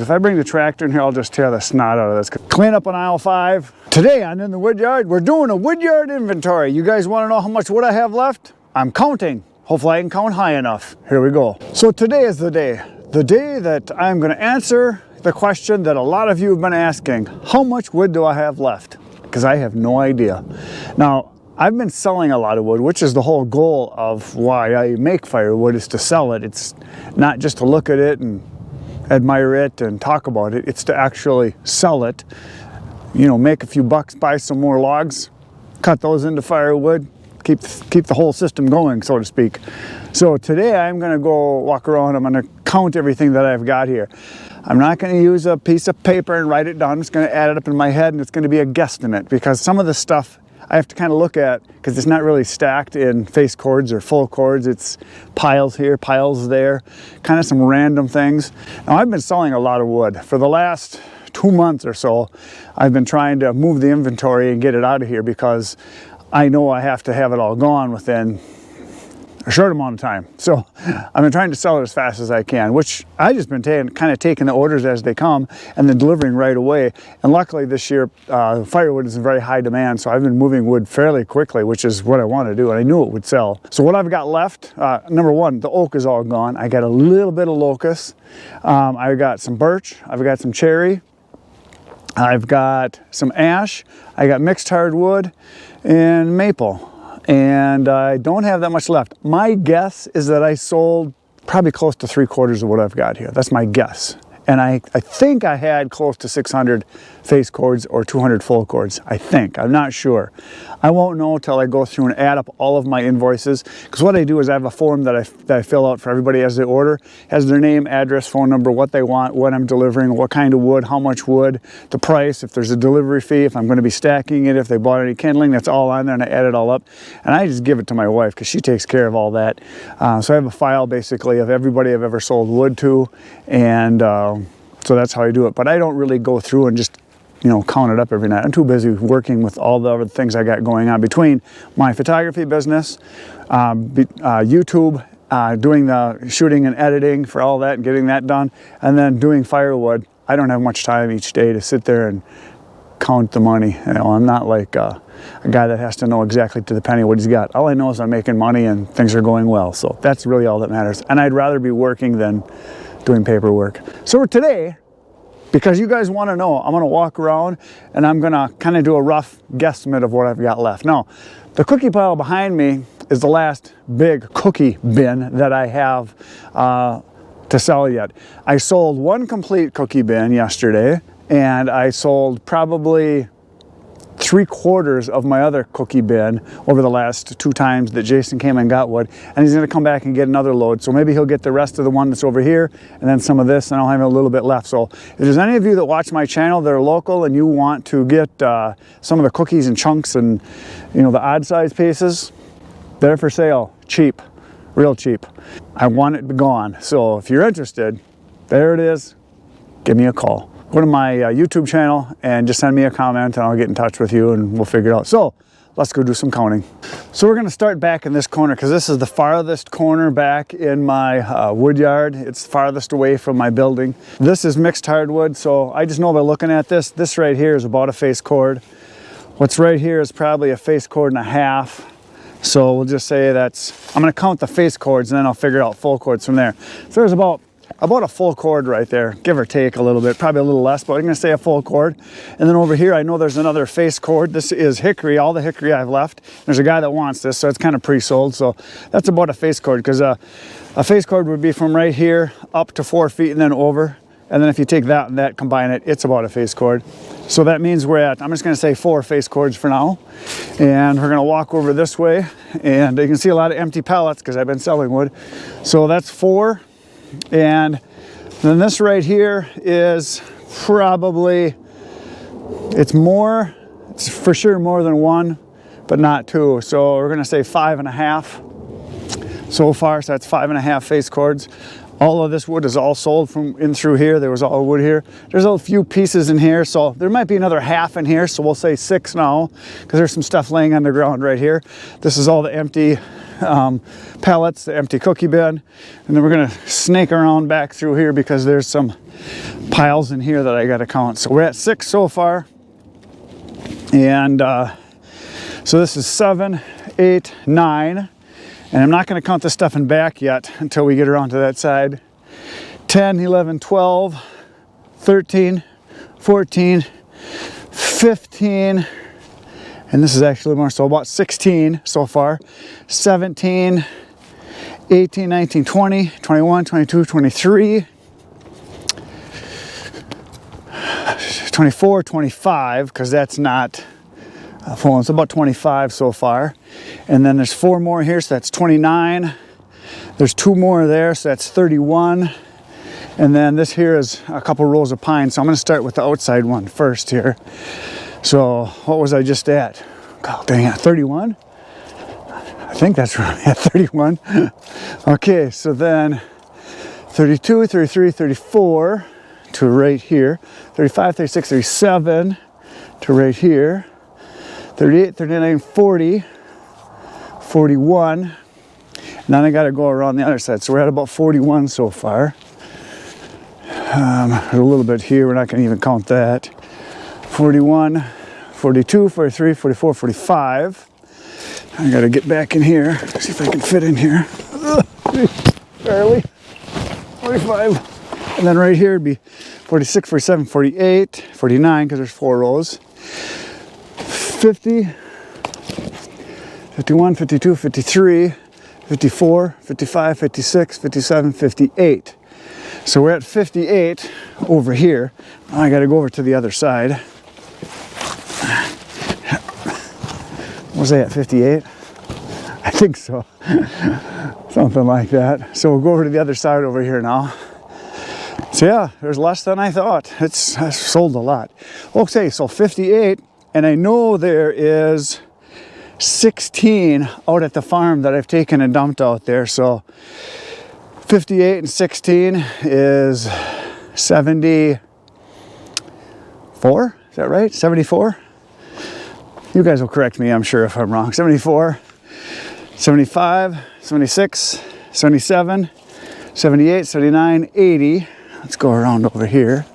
If I bring the tractor in here, I'll just tear the snot out of this. Clean up on aisle 5. Today on In the Woodyard, we're doing a woodyard inventory. You guys want to know how much wood I have left? I'm counting. Hopefully I can count high enough. Here we go. So today is the day that I'm going to answer the question that a lot of you have been asking. How much wood do I have left? Because I have no idea. Now, I've been selling a lot of wood, which is the whole goal of why I make firewood, is to sell it. It's not just to look at it and admire it and talk about it. It's to actually sell it, you know, make a few bucks, buy some more logs, cut those into firewood, keep the whole system going, so to speak. So today I'm going to go walk around. I'm going to count everything that I've got here. I'm not going to use a piece of paper and write it down. I'm just going to add it up in my head, and it's going to be a guesstimate, because some of the stuff I have to kind of look at, because it's not really stacked in face cords or full cords. It's piles here, piles there, kind of some random things. Now, I've been selling a lot of wood. For the last 2 months or so, I've been trying to move the inventory and get it out of here, because I know I have to have it all gone within a short amount of time. So I've been trying to sell it as fast as I can, which I just been kind of taking the orders as they come and then delivering right away. And luckily this year, firewood is in very high demand, so I've been moving wood fairly quickly, which is what I want to do, and I knew it would sell. So what I've got left, number one, the oak is all gone. I got a little bit of locust. I've got some birch. I've got some cherry. I've got some ash. I got mixed hardwood and maple. And I don't have that much left. My guess is that I sold probably close to 3/4 of what I've got here. That's my guess. And I think I had close to 600 face cords or 200 full cords. I think. I'm not sure. I won't know till I go through and add up all of my invoices. Because what I do is I have a form that I fill out for everybody as they order. It has their name, address, phone number, what they want, what I'm delivering, what kind of wood, how much wood, the price, if there's a delivery fee, if I'm going to be stacking it, if they bought any kindling, that's all on there, and I add it all up. And I just give it to my wife because she takes care of all that. So I have a file basically of everybody I've ever sold wood to, and so that's how I do it. But I don't really go through and just, you know, count it up every night. I'm too busy working with all the other things I got going on between my photography business, YouTube, doing the shooting and editing for all that and getting that done, and then doing firewood. I don't have much time each day to sit there and count the money. You know, I'm not like a guy that has to know exactly to the penny what he's got. All I know is I'm making money and things are going well. So that's really all that matters. And I'd rather be working than doing paperwork. So today, because you guys want to know, I'm going to walk around and I'm going to kind of do a rough guesstimate of what I've got left. Now, the cookie pile behind me is the last big cookie bin that I have to sell yet. I sold one complete cookie bin yesterday, and I sold probably 3/4 of my other cookie bin over the last 2 times that Jason came and got wood, and he's going to come back and get another load. So maybe he'll get the rest of the one that's over here and then some of this, and I'll have a little bit left. So if there's any of you that watch my channel that are local and you want to get some of the cookies and chunks and, you know, the odd size pieces, they're for sale. Cheap, real cheap. I want it gone. So if you're interested, there it is. Give me a call. Go to my YouTube channel and just send me a comment, and I'll get in touch with you and we'll figure it out. So let's go do some counting. So we're going to start back in this corner, because this is the farthest corner back in my wood yard. It's farthest away from my building. This is mixed hardwood, so I just know by looking at this, this right here is about a face cord. What's right here is probably a face cord and a half. So we'll just say that's, I'm going to count the face cords and then I'll figure out full cords from there. So there's about a full cord right there, give or take a little bit, probably a little less, but I'm going to say a full cord. And then over here, I know there's another face cord. This is hickory, all the hickory I've left. There's a guy that wants this, so it's kind of pre-sold. So that's about a face cord, because a face cord would be from right here up to 4 feet and then over. And then if you take that and that, combine it, it's about a face cord. So that means we're at, I'm just going to say 4 face cords for now. And we're going to walk over this way, and you can see a lot of empty pallets because I've been selling wood. So that's 4. And then this right here is probably, it's for sure more than 1, but not 2. So we're going to say 5.5 so far. So that's 5.5 face cords. All of this wood is all sold from in through here. There was all wood here. There's a few pieces in here, so there might be another half in here, so we'll say 6 now, because there's some stuff laying on the ground right here. This is all the empty pellets, the empty cookie bin, and then we're gonna snake around back through here because there's some piles in here that I gotta count. So we're at 6 so far, and so this is 7, 8, 9. And I'm not going to count the stuff in back yet until we get around to that side. 10, 11, 12, 13, 14, 15, and this is actually more, so about 16 so far. 17, 18, 19, 20, 21, 22, 23, 24, 25, because that's not full. It's about 25 so far. And then there's 4 more here, so that's 29. There's 2 more there, so that's 31. And then this here is a couple rows of pine. So I'm going to start with the outside one first here. So what was I just at? God dang it, 31? I think that's right, at 31. Okay, so then 32, 33, 34 to right here. 35, 36, 37 to right here. 38, 39, 40, 41. And then I got to go around the other side. So we're at about 41 so far. A little bit here, we're not going to even count that. 41, 42, 43, 44, 45. I got to get back in here, see if I can fit in here. Barely. 45. And then right here would be 46, 47, 48, 49, because there's 4 rows. 50, 51, 52, 53, 54, 55, 56, 57, 58. So we're at 58 over here. Now I got to go over to the other side. Was I at 58? I think so. Something like that. So we'll go over to the other side over here now. So yeah, there's less than I thought. I sold a lot. Okay, so 58. And I know there is 16 out at the farm that I've taken and dumped out there. So 58 and 16 is 74. Is that right? 74? You guys will correct me, I'm sure, if I'm wrong. 74, 75, 76, 77, 78, 79, 80. Let's go around over here.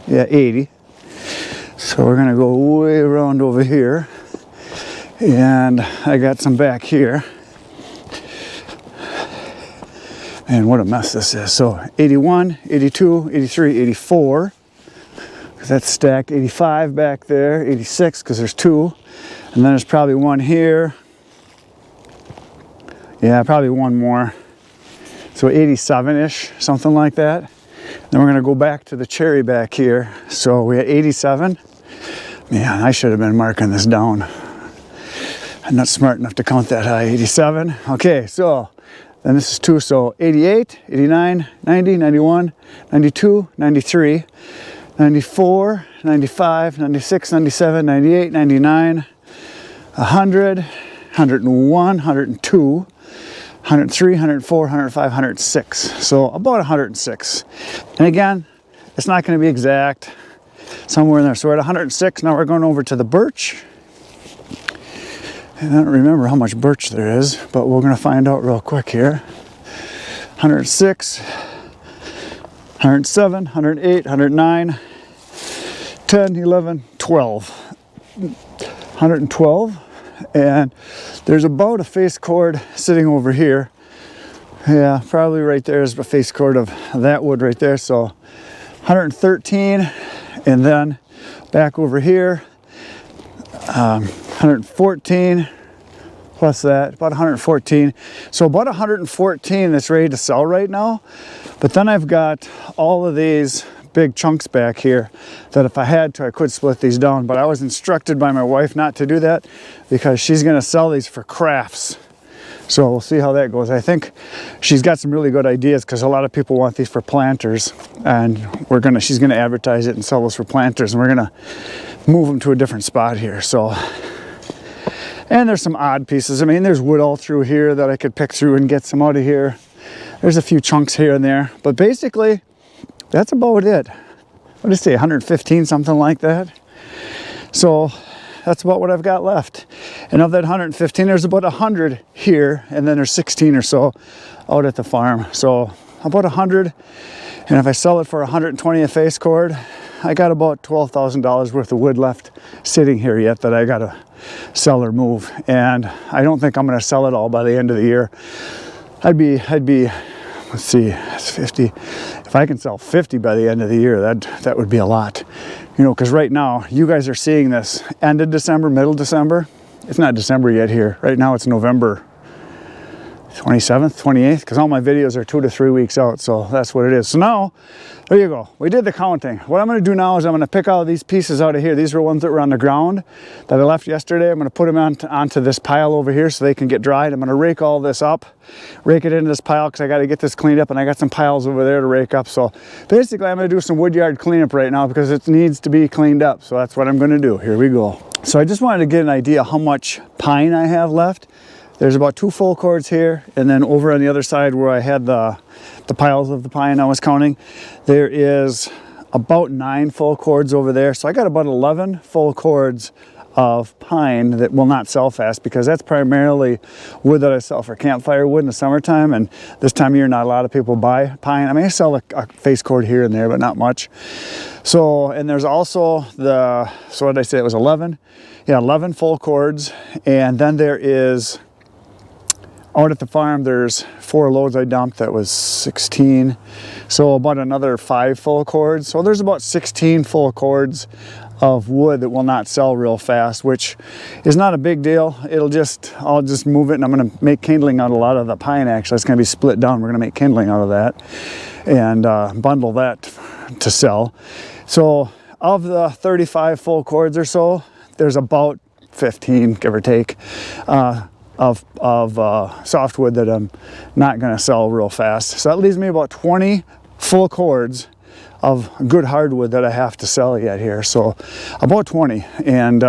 Yeah, 80. So we're gonna go way around over here, and I got some back here, and what a mess this is. So 81, 82, 83, 84, because that's stacked. 85 back there, 86, because there's 2, and then there's probably 1 here. Yeah, probably 1 more. So 87-ish, something like that. Then we're gonna go back to the cherry back here. So we had 87. Man, I should have been marking this down. I'm not smart enough to count that high. 87. Okay, so then this is 2. So 88, 89, 90, 91, 92, 93, 94, 95, 96, 97, 98, 99, 100, 101, 102, 103, 104, 105, 106. So about 106. And again, it's not going to be exact. Somewhere in there. So we're at 106. Now we're going over to the birch. And I don't remember how much birch there is, but we're going to find out real quick here. 106, 107, 108, 109, 10, 11, 12. 112. And there's about a face cord sitting over here. Yeah, probably right there is a face cord of that wood right there. So 113. And then back over here, 114 plus that, about 114. So about 114 that's ready to sell right now. But then I've got all of these big chunks back here that if I had to, I could split these down. But I was instructed by my wife not to do that because she's going to sell these for crafts. So we'll see how that goes. I think she's got some really good ideas because a lot of people want these for planters, and she's gonna advertise it and sell those for planters, and we're gonna move them to a different spot here. So, and there's some odd pieces. I mean, there's wood all through here that I could pick through and get some out of here. There's a few chunks here and there, but basically that's about it. What did I say, 115, something like that? So that's about what I've got left. And of that 115, there's about 100 here, and then there's 16 or so out at the farm. So about 100, and if I sell it for 120 a face cord, I got about $12,000 worth of wood left sitting here yet that I gotta sell or move. And I don't think I'm gonna sell it all by the end of the year. I'd be, let's see, that's 50. If I can sell 50 by the end of the year, that would be a lot. You know, because right now, you guys are seeing this end of December, middle December. It's not December yet here. Right now it's November 27th, 28th, because all my videos are 2 to 3 weeks out, so that's what it is. So now, there you go. We did the counting. What I'm going to do now is I'm going to pick all these pieces out of here. These were ones that were on the ground that I left yesterday. I'm going to put them onto this pile over here so they can get dried. I'm going to rake all this up, rake it into this pile because I got to get this cleaned up, and I got some piles over there to rake up. So basically, I'm going to do some woodyard cleanup right now because it needs to be cleaned up. So that's what I'm going to do. Here we go. So I just wanted to get an idea how much pine I have left. There's about 2 full cords here, and then over on the other side where I had the piles of the pine I was counting, there is about 9 full cords over there. So I got about 11 full cords of pine that will not sell fast because that's primarily wood that I sell for campfire wood in the summertime, and this time of year not a lot of people buy pine. I mean, I sell a face cord here and there, but not much. So, and there's also so what did I say, it was 11? Yeah, 11 full cords, and then there is, out at the farm, there's 4 loads I dumped. That was 16. So about another 5 full cords. So there's about 16 full cords of wood that will not sell real fast, which is not a big deal. I'll just move it, and I'm gonna make kindling out of a lot of the pine. Actually, it's gonna be split down. We're gonna make kindling out of that and bundle that to sell. So of the 35 full cords or so, there's about 15, give or take, of softwood that I'm not going to sell real fast. So that leaves me about 20 full cords of good hardwood that I have to sell yet here. So about 20, and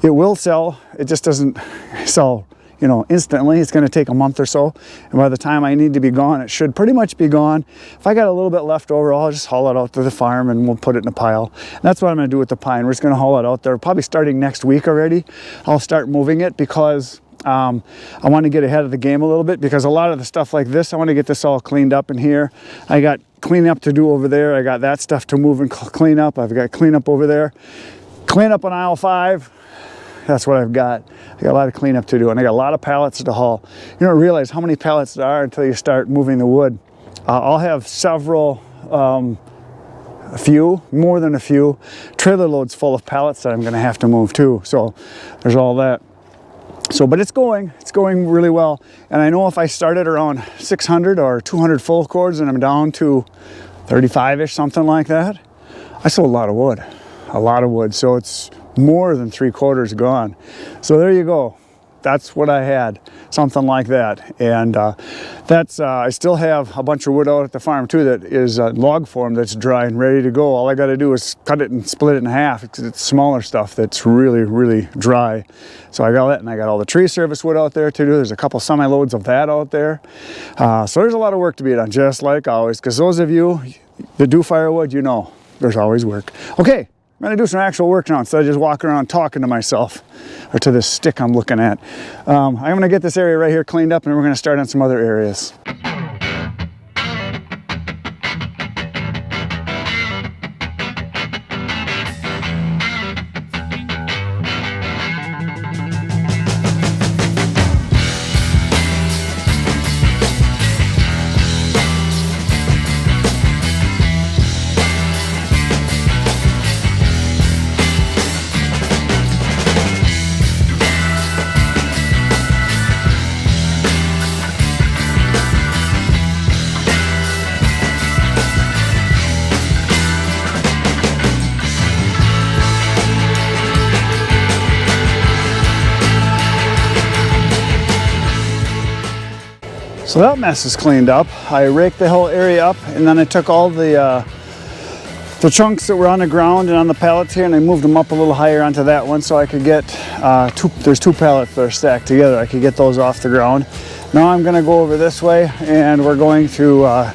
it will sell. It just doesn't sell, you know, instantly. It's going to take a month or so, and by the time I need to be gone, it should pretty much be gone. If I got a little bit left over, I'll just haul it out to the farm and we'll put it in a pile. And that's what I'm going to do with the pine. We're just going to haul it out there, probably starting next week already. I'll start moving it because I want to get ahead of the game a little bit, because a lot of the stuff like this, I want to get this all cleaned up in here. I got cleanup to do over there. I got that stuff to move and clean up. I've got cleanup over there. Clean up on aisle 5. That's what I've got. I got a lot of cleanup to do, and I got a lot of pallets to haul. You don't realize how many pallets there are until you start moving the wood. I'll have several, a few, more than a few, trailer loads full of pallets that I'm going to have to move too. So there's all that. So, but it's going really well. And I know if I started around 600 or 200 full cords and I'm down to 35-ish, something like that, I sold a lot of wood. So it's more than 3/4 gone. So there you go. That's what I had, something like that. And I still have a bunch of wood out at the farm too that is log form that's dry and ready to go. All I got to do is cut it and split it in half. It's smaller stuff that's really, really dry. So I got that, and I got all the tree service wood out there to do. There's a couple semi-loads of that out there. So there's a lot of work to be done, just like always, because those of you that do firewood, you know there's always work. Okay. I'm going to do some actual work now instead of just walking around talking to myself or to this stick I'm looking at. I'm going to get this area right here cleaned up, and we're going to start on some other areas. So that mess is cleaned up. I raked the whole area up, and then I took all the chunks that were on the ground and on the pallets here, and I moved them up a little higher onto that one so I could get, there's 2 pallets that are stacked together. I could get those off the ground. Now I'm gonna go over this way and we're going to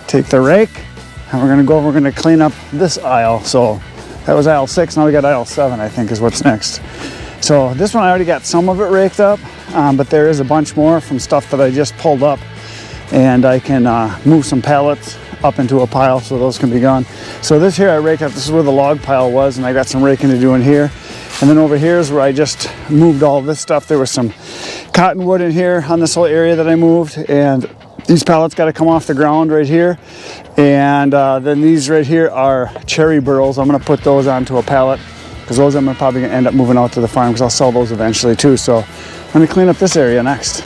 take the rake and we're gonna go over, we're gonna clean up this aisle. So that was aisle 6, now we got aisle 7, I think is what's next. So this one I already got some of it raked up, but there is a bunch more from stuff that I just pulled up, and I can move some pallets up into a pile so those can be gone. So this here I raked up, this is where the log pile was, and I got some raking to do in here. And then over here is where I just moved all this stuff. There was some cottonwood in here on this whole area that I moved, and these pallets got to come off the ground right here. And then these right here are cherry burls. I'm going to put those onto a pallet because those I'm probably going to end up moving out to the farm because I'll sell those eventually too. So let me clean up this area next.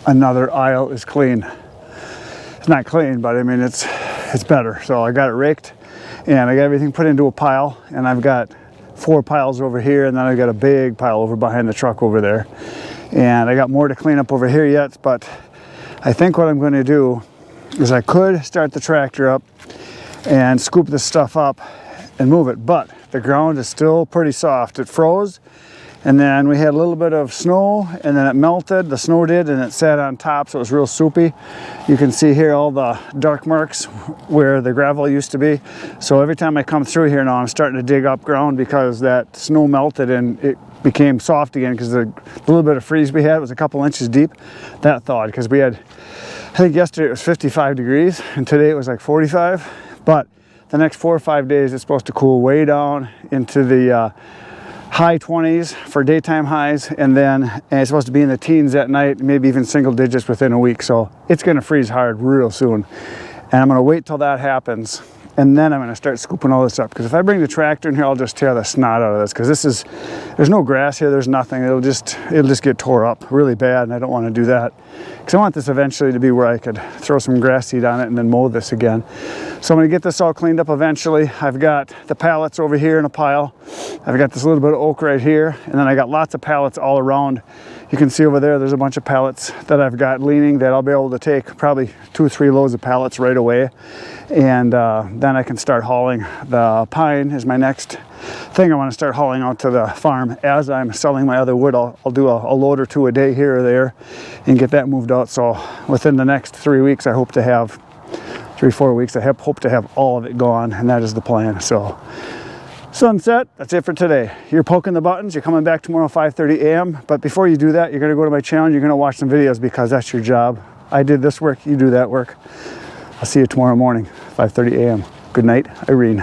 Another aisle is clean. It's not clean, but I mean it's better. So I got it raked and I got everything put into a pile, and I've got 4 piles over here, and then I've got a big pile over behind the truck over there. And I got more to clean up over here yet, but I think what I'm going to do is I could start the tractor up and scoop this stuff up and move it, but the ground is still pretty soft. It froze, and then we had a little bit of snow, and then it melted, the snow did, and it sat on top, so it was real soupy. You can see here all the dark marks where the gravel used to be. So every time I come through here now, I'm starting to dig up ground because that snow melted and it became soft again, because the little bit of freeze we had was a couple inches deep. That thawed, because we had, I think yesterday it was 55 degrees, and today it was like 45. But the next 4 or 5 days, it's supposed to cool way down into the high 20s for daytime highs, and it's supposed to be in the teens at night, maybe even single digits within a week. So it's going to freeze hard real soon, and I'm going to wait till that happens, and then I'm going to start scooping all this up. Because if I bring the tractor in here, I'll just tear the snot out of this, because there's no grass here, there's nothing. It'll just get tore up really bad, and I don't want to do that, because I want this eventually to be where I could throw some grass seed on it and then mow this again. So I'm going to get this all cleaned up eventually. I've got the pallets over here in a pile. I've got this little bit of oak right here, and then I got lots of pallets all around. You can see over there, there's a bunch of pallets that I've got leaning that I'll be able to take probably 2 or 3 loads of pallets right away. And then I can start hauling. The pine is my next thing I want to start hauling out to the farm. As I'm selling my other wood, I'll do a load or 2 a day here or there and get that moved out. So within the next 3 weeks, I hope to have 3-4 weeks, I hope to have all of it gone, and that is the plan. So sunset, that's it for today. You're poking the buttons, you're coming back tomorrow 5:30 a.m. But before you do that, you're going to go to my channel, you're going to watch some videos, because that's your job. I did this work, you do that work. I'll see you tomorrow morning, 5:30 a.m. Good night, Irene.